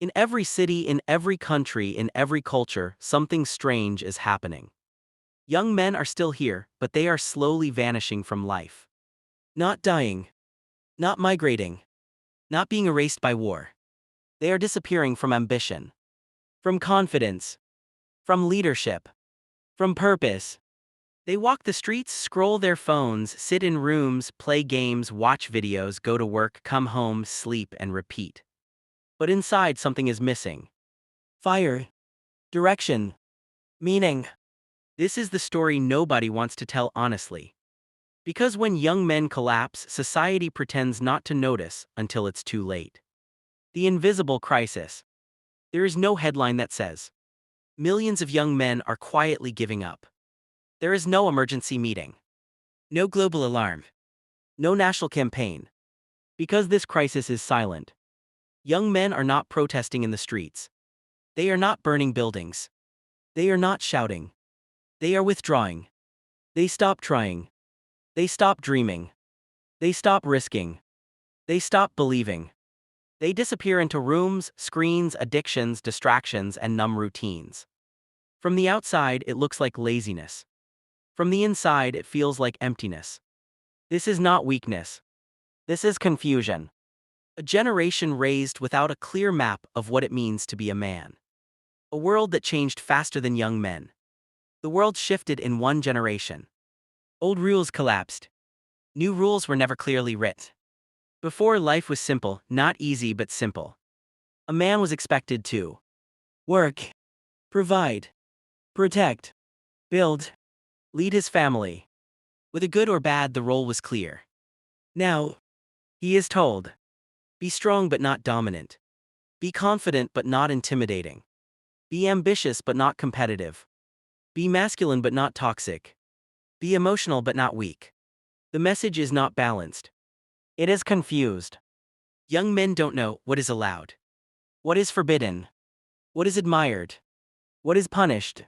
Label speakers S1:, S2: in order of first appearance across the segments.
S1: In every city, in every country, in every culture, something strange is happening. Young men are still here, but they are slowly vanishing from life. Not dying. Not migrating. Not being erased by war. They are disappearing from ambition. From confidence. From leadership. From purpose. They walk the streets, scroll their phones, sit in rooms, play games, watch videos, go to work, come home, sleep, and repeat. But inside something is missing. Fire. Direction. Meaning. This is the story nobody wants to tell honestly. Because when young men collapse, society pretends not to notice until it's too late. The invisible crisis. There is no headline that says, millions of young men are quietly giving up. There is no emergency meeting. No global alarm. No national campaign. Because this crisis is silent. Young men are not protesting in the streets. They are not burning buildings. They are not shouting. They are withdrawing. They stop trying. They stop dreaming. They stop risking. They stop believing. They disappear into rooms, screens, addictions, distractions, and numb routines. From the outside, it looks like laziness. From the inside, it feels like emptiness. This is not weakness. This is confusion. A generation raised without a clear map of what it means to be a man. A world that changed faster than young men. The world shifted in one generation. Old rules collapsed. New rules were never clearly written. Before, life was simple, not easy but simple. A man was expected to work, provide, protect, build, lead his family. Whether good or bad, the role was clear. Now, he is told, be strong but not dominant. Be confident but not intimidating. Be ambitious but not competitive. Be masculine but not toxic. Be emotional but not weak. The message is not balanced. It is confused. Young men don't know what is allowed, what is forbidden, what is admired, what is punished.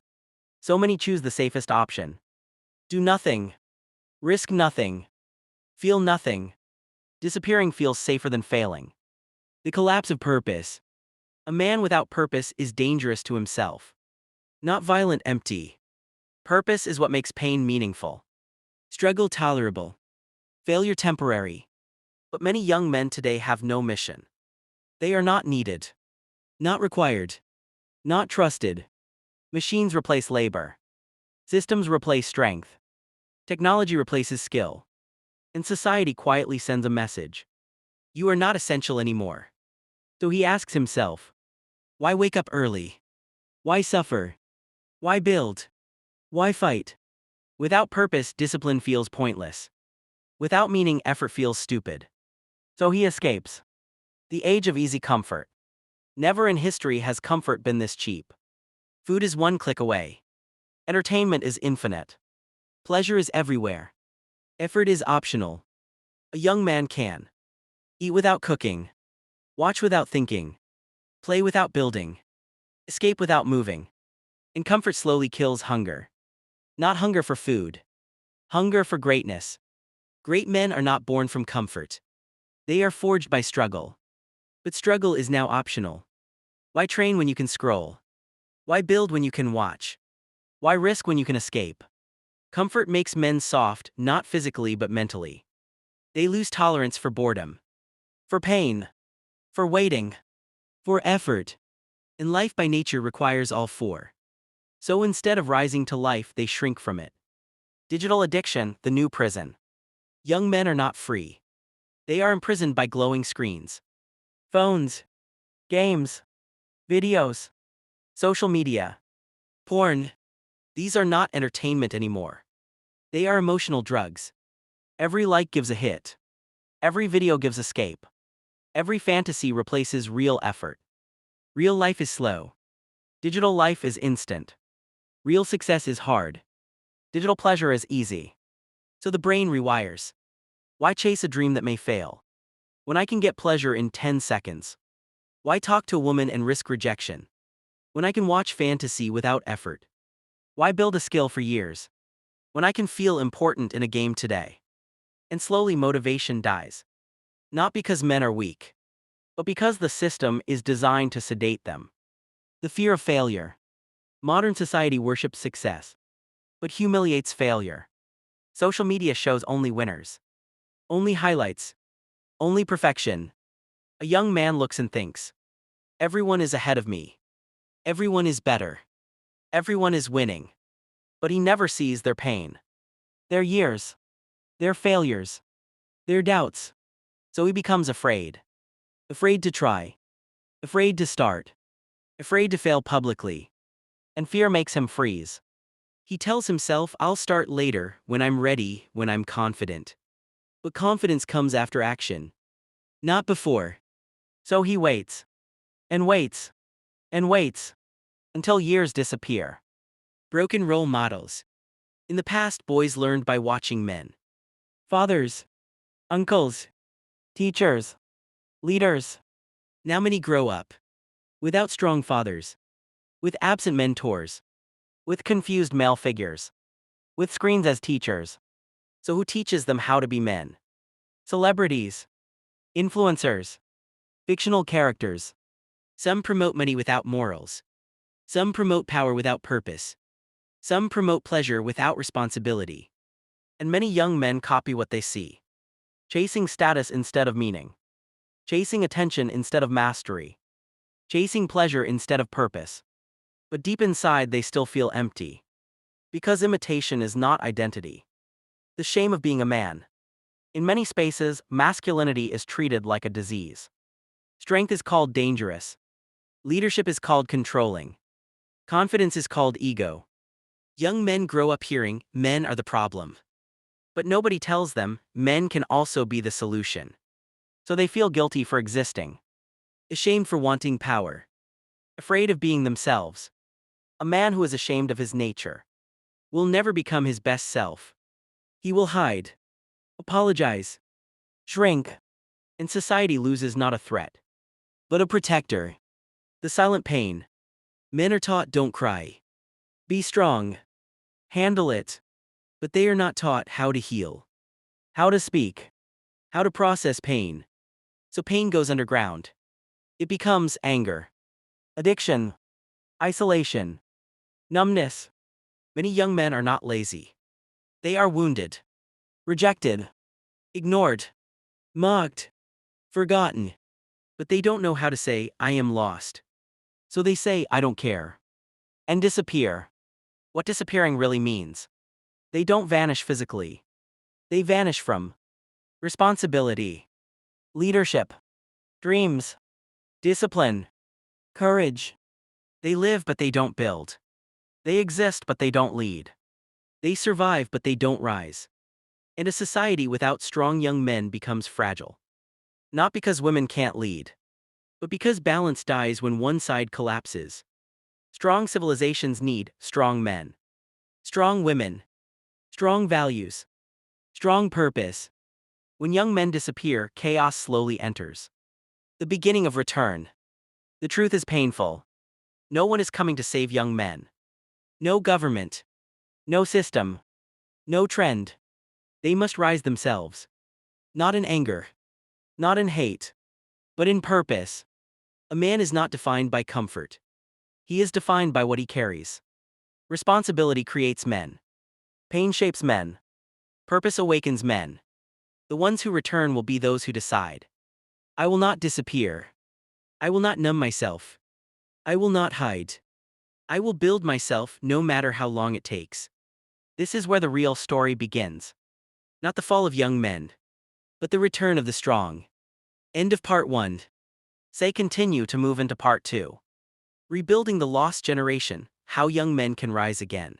S1: So many choose the safest option. Do nothing. Risk nothing. Feel nothing. Disappearing feels safer than failing. The collapse of purpose. A man without purpose is dangerous to himself. Not violent, empty. Purpose is what makes pain meaningful. Struggle tolerable. Failure temporary. But many young men today have no mission. They are not needed. Not required. Not trusted. Machines replace labor. Systems replace strength. Technology replaces skill. And society quietly sends a message. You are not essential anymore. So he asks himself, why wake up early? Why suffer? Why build? Why fight? Without purpose, discipline feels pointless. Without meaning, effort feels stupid. So he escapes. The age of easy comfort. Never in history has comfort been this cheap. Food is one click away. Entertainment is infinite. Pleasure is everywhere. Effort is optional. A young man can eat without cooking, watch without thinking, play without building, escape without moving. And comfort slowly kills hunger. Not hunger for food. Hunger for greatness. Great men are not born from comfort. They are forged by struggle. But struggle is now optional. Why train when you can scroll? Why build when you can watch? Why risk when you can escape? Comfort makes men soft, not physically but mentally. They lose tolerance for boredom. For pain. For waiting. For effort. And life by nature requires all four. So instead of rising to life, they shrink from it. Digital addiction, the new prison. Young men are not free. They are imprisoned by glowing screens. Phones. Games. Videos. Social media. Porn. These are not entertainment anymore. They are emotional drugs. Every like gives a hit. Every video gives escape. Every fantasy replaces real effort. Real life is slow. Digital life is instant. Real success is hard. Digital pleasure is easy. So the brain rewires. Why chase a dream that may fail when I can get pleasure in 10 seconds? Why talk to a woman and risk rejection when I can watch fantasy without effort? Why build a skill for years when I can feel important in a game today? And slowly motivation dies. Not because men are weak, but because the system is designed to sedate them. The fear of failure. Modern society worships success, but humiliates failure. Social media shows only winners, only highlights, only perfection. A young man looks and thinks, everyone is ahead of me. Everyone is better. Everyone is winning. But he never sees their pain, their years, their failures, their doubts. So he becomes afraid. Afraid to try. Afraid to start. Afraid to fail publicly. And fear makes him freeze. He tells himself, I'll start later, when I'm ready, when I'm confident. But confidence comes after action, not before. So he waits, and waits, and waits, until years disappear. Broken role models. In the past, boys learned by watching men. Fathers, uncles, teachers, leaders. Now many grow up without strong fathers, with absent mentors, with confused male figures, with screens as teachers. So who teaches them how to be men? Celebrities, influencers, fictional characters. Some promote money without morals. Some promote power without purpose. Some promote pleasure without responsibility. And many young men copy what they see. Chasing status instead of meaning. Chasing attention instead of mastery. Chasing pleasure instead of purpose. But deep inside they still feel empty. Because imitation is not identity. The shame of being a man. In many spaces, masculinity is treated like a disease. Strength is called dangerous. Leadership is called controlling. Confidence is called ego. Young men grow up hearing, men are the problem. But nobody tells them, men can also be the solution. So they feel guilty for existing. Ashamed for wanting power. Afraid of being themselves. A man who is ashamed of his nature will never become his best self. He will hide, apologize, shrink, and society loses not a threat, but a protector. The silent pain. Men are taught don't cry. Be strong. Handle it. But they are not taught how to heal, how to speak, how to process pain. So pain goes underground. It becomes anger, addiction, isolation, numbness. Many young men are not lazy. They are wounded, rejected, ignored, mocked, forgotten. But they don't know how to say, I am lost. So they say, I don't care, and disappear. What disappearing really means. They don't vanish physically. They vanish from responsibility, leadership, dreams, discipline, courage. They live but they don't build. They exist but they don't lead. They survive but they don't rise. And a society without strong young men becomes fragile. Not because women can't lead, but because balance dies when one side collapses. Strong civilizations need strong men, strong women, strong values, strong purpose. When young men disappear, chaos slowly enters. The beginning of return. The truth is painful. No one is coming to save young men. No government. No system. No trend. They must rise themselves. Not in anger. Not in hate. But in purpose. A man is not defined by comfort. He is defined by what he carries. Responsibility creates men. Pain shapes men. Purpose awakens men. The ones who return will be those who decide. I will not disappear. I will not numb myself. I will not hide. I will build myself no matter how long it takes. This is where the real story begins. Not the fall of young men, but the return of the strong. End of part 1. Say continue to move into part 2. Rebuilding the lost generation, how young men can rise again.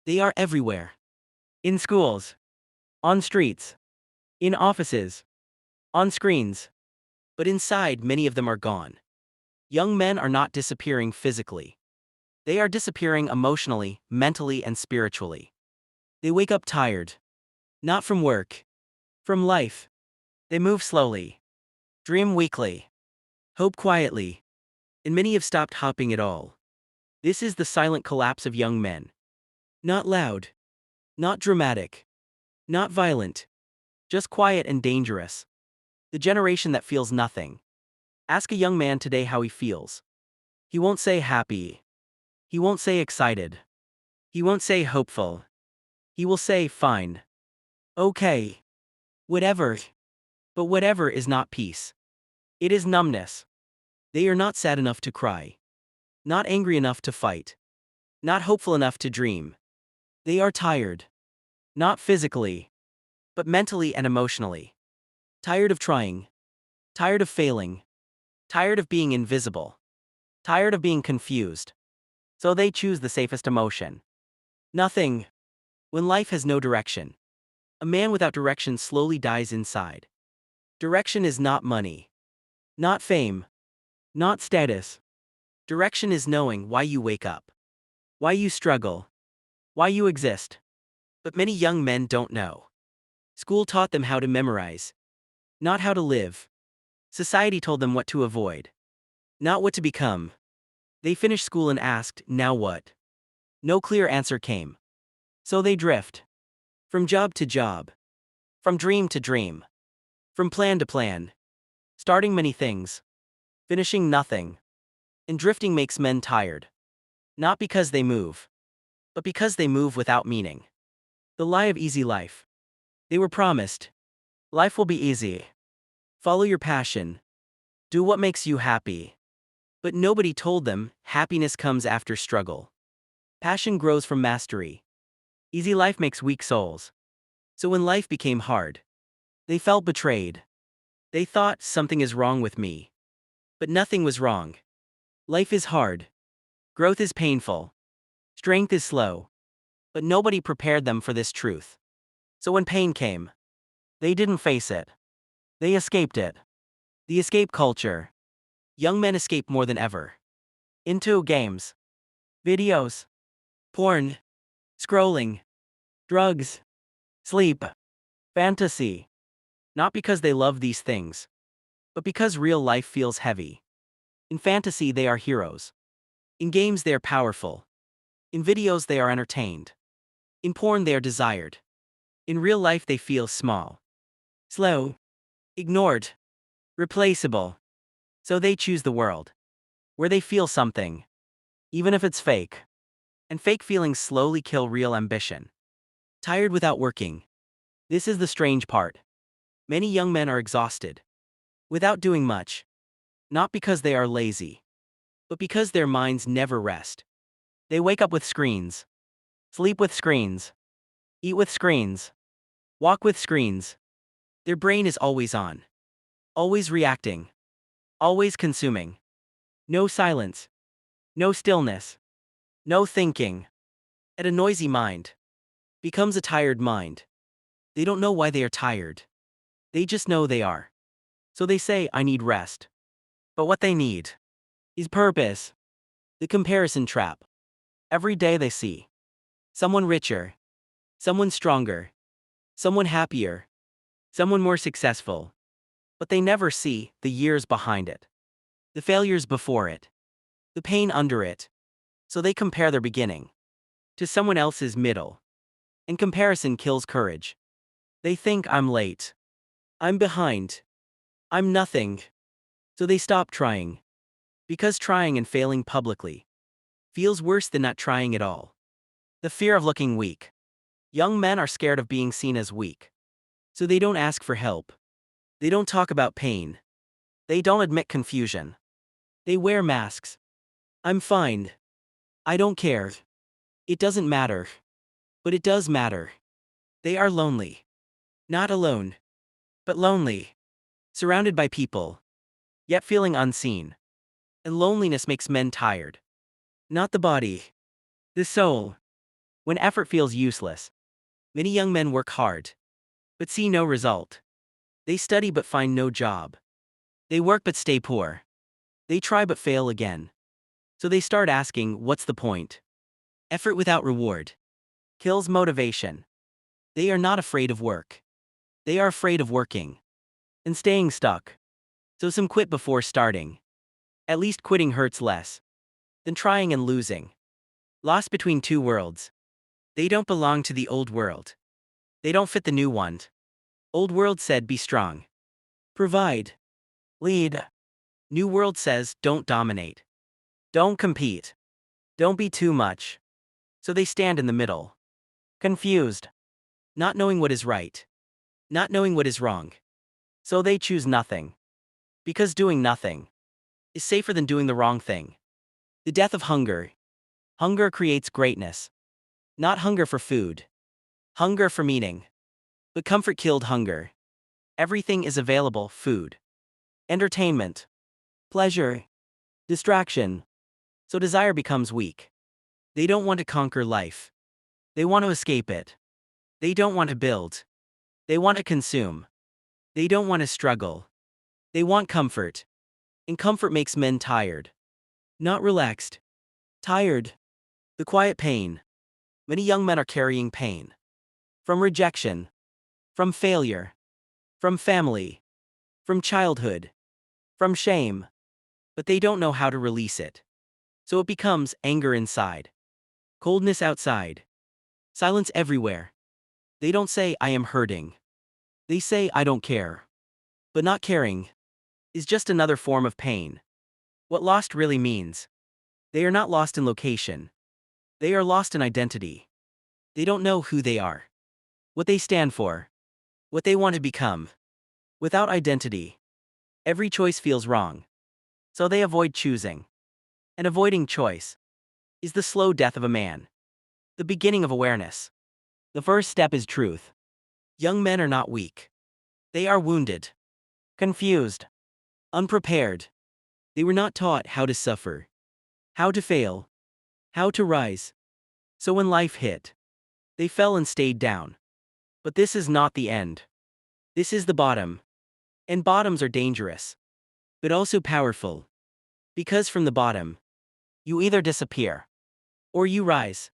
S1: They are everywhere. In schools, on streets, in offices, on screens. But inside, many of them are gone. Young men are not disappearing physically. They are disappearing emotionally, mentally, and spiritually. They wake up tired. Not from work. From life. They move slowly. Dream weakly. Hope quietly. And many have stopped hoping at all. This is the silent collapse of young men. Not loud. Not dramatic. Not violent. Just quiet and dangerous. The generation that feels nothing. Ask a young man today how he feels. He won't say happy. He won't say excited. He won't say hopeful. He will say fine. Okay. Whatever. But whatever is not peace. It is numbness. They are not sad enough to cry. Not angry enough to fight. Not hopeful enough to dream. They are tired. Not physically, but mentally and emotionally. Tired of trying. Tired of failing. Tired of being invisible. Tired of being confused. So they choose the safest emotion. Nothing. When life has no direction. A man without direction slowly dies inside. Direction is not money. Not fame. Not status. Direction is knowing why you wake up. Why you struggle. Why you exist. But many young men don't know. School taught them how to memorize. Not how to live. Society told them what to avoid. Not what to become. They finished school and asked, now what? No clear answer came. So they drift. From job to job. From dream to dream. From plan to plan. Starting many things. Finishing nothing. And drifting makes men tired. Not because they move. But because they move without meaning. The lie of easy life. They were promised. Life will be easy. Follow your passion. Do what makes you happy. But nobody told them, happiness comes after struggle. Passion grows from mastery. Easy life makes weak souls. So when life became hard, they felt betrayed. They thought, something is wrong with me. But nothing was wrong. Life is hard. Growth is painful. Strength is slow. But nobody prepared them for this truth. So when pain came, they didn't face it. They escaped it. The escape culture. Young men escape more than ever. Into games. Videos. Porn. Scrolling. Drugs. Sleep. Fantasy. Not because they love these things, but because real life feels heavy. In fantasy they are heroes. In games they are powerful. In videos they are entertained. In porn they are desired. In real life they feel small. Slow. Ignored. Replaceable. So they choose the world. Where they feel something. Even if it's fake. And fake feelings slowly kill real ambition. Tired without working. This is the strange part. Many young men are exhausted. Without doing much. Not because they are lazy. But because their minds never rest. They wake up with screens. Sleep with screens. Eat with screens. Walk with screens. Their brain is always on. Always reacting. Always consuming. No silence. No stillness. No thinking. And a noisy mind becomes a tired mind. They don't know why they are tired. They just know they are. So they say, I need rest. But what they need is purpose. The comparison trap. Every day they see someone richer, someone stronger, someone happier, someone more successful. But they never see the years behind it, the failures before it, the pain under it. So they compare their beginning to someone else's middle. And comparison kills courage. They think, I'm late. I'm behind. I'm nothing. So they stop trying. Because trying and failing publicly feels worse than not trying at all. The fear of looking weak. Young men are scared of being seen as weak. So they don't ask for help. They don't talk about pain. They don't admit confusion. They wear masks. I'm fine. I don't care. It doesn't matter. But it does matter. They are lonely. Not alone. But lonely. Surrounded by people. Yet feeling unseen. And loneliness makes men tired. Not the body. The soul. When effort feels useless, many young men work hard, but see no result. They study but find no job. They work but stay poor. They try but fail again. So they start asking, what's the point? Effort without reward kills motivation. They are not afraid of work. They are afraid of working and staying stuck. So some quit before starting. At least quitting hurts less than trying and losing. Lost between two worlds. They don't belong to the old world. They don't fit the new one. Old world said be strong. Provide. Lead. New world says don't dominate. Don't compete. Don't be too much. So they stand in the middle. Confused. Not knowing what is right. Not knowing what is wrong. So they choose nothing. Because doing nothing is safer than doing the wrong thing. The death of hunger. Hunger creates greatness. Not hunger for food. Hunger for meaning. But comfort killed hunger. Everything is available: food, entertainment, pleasure, distraction. So desire becomes weak. They don't want to conquer life. They want to escape it. They don't want to build. They want to consume. They don't want to struggle. They want comfort. And comfort makes men tired. Not relaxed. Tired. The quiet pain. Many young men are carrying pain. From rejection. From failure. From family. From childhood. From shame. But they don't know how to release it. So it becomes anger inside. Coldness outside. Silence everywhere. They don't say I am hurting. They say I don't care. But not caring is just another form of pain. What lost really means. They are not lost in location. They are lost in identity. They don't know who they are. What they stand for. What they want to become. Without identity, every choice feels wrong. So they avoid choosing. And avoiding choice is the slow death of a man. The beginning of awareness. The first step is truth. Young men are not weak. They are wounded. Confused. Unprepared. They were not taught how to suffer. How to fail. How to rise. So when life hit, they fell and stayed down. But this is not the end. This is the bottom. And bottoms are dangerous. But also powerful. Because from the bottom, you either disappear or you rise.